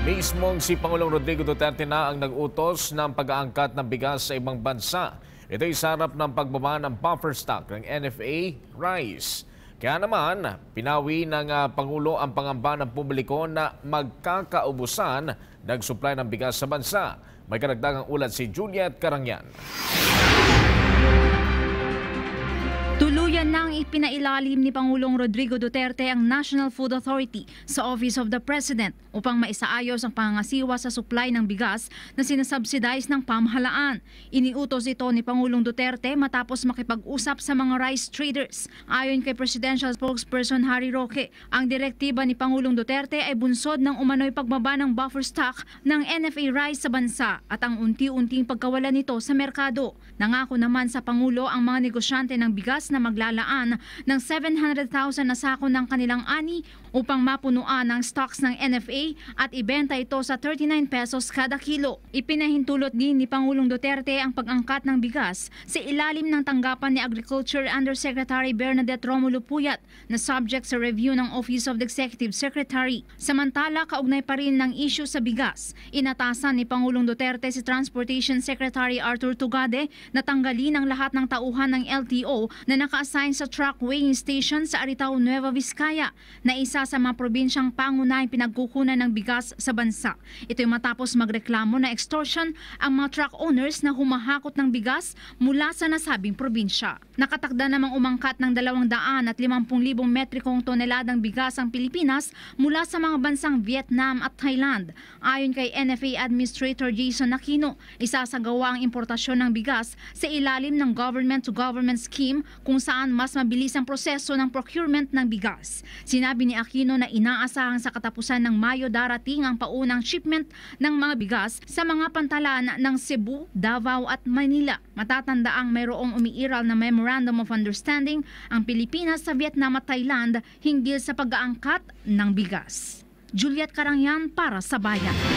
Mismong si Pangulong Rodrigo Duterte na ang nag-utos ng pag-aangkat ng bigas sa ibang bansa. Ito'y sa harap ng pagbaba ng buffer stock ng NFA rice. Kaya naman, pinawi ng Pangulo ang pangamba ng publiko na magkakaubusan ng supply ng bigas sa bansa. May karagdagang ulat si Juliet Carangyan. Tuluyan nang ipinailalim ni Pangulong Rodrigo Duterte ang National Food Authority sa Office of the President upang maisaayos ang pangangasiwa sa supply ng bigas na sinasubsidize ng pamahalaan. Iniutos ito ni Pangulong Duterte matapos makipag-usap sa mga rice traders. Ayon kay Presidential Spokesperson Harry Roque, ang direktiba ni Pangulong Duterte ay bunsod ng umano'y pagbaba ng buffer stock ng NFA rice sa bansa at ang unti-unting pagkawala nito sa merkado. Nangako naman sa Pangulo ang mga negosyante ng bigas na maglalaan ng 700,000 na sako ng kanilang ani upang mapunuan ang stocks ng NFA at ibenta ito sa 39 pesos kada kilo. Ipinahintulot din ni Pangulong Duterte ang pag-angkat ng bigas sa ilalim ng tanggapan ni Agriculture Undersecretary Bernadette Romulo Puyat na subject sa review ng Office of the Executive Secretary. Samantala, kaugnay pa rin ng issue sa bigas, inatasan ni Pangulong Duterte si Transportation Secretary Arthur Tugade na tanggalin ang lahat ng tauhan ng LTO na naka-assign sa truck weighing station sa Aritao, Nueva Vizcaya na isa sa mga probinsyang pangunahing pinagkukunan ng bigas sa bansa. Ito'y matapos magreklamo na extortion ang mga truck owners na humahakot ng bigas mula sa nasabing probinsya. Nakatakda namang umangkat ng 250,000 metrikong toneladang bigas ang Pilipinas mula sa mga bansang Vietnam at Thailand. Ayon kay NFA Administrator Jason Aquino, isasagawa ang importasyon ng bigas sa ilalim ng government-to-government scheme kung saan mas mabilis ang proseso ng procurement ng bigas. Sinabi ni Aquino na inaasahan sa katapusan ng Mayo darating ang paunang shipment ng mga bigas sa mga pantalan ng Cebu, Davao at Manila. Matatandaang mayroong umiiral na Memorandum of Understanding ang Pilipinas sa Vietnam at Thailand hinggil sa pag-aangkat ng bigas. Juliet Carangyan para sa Bayan.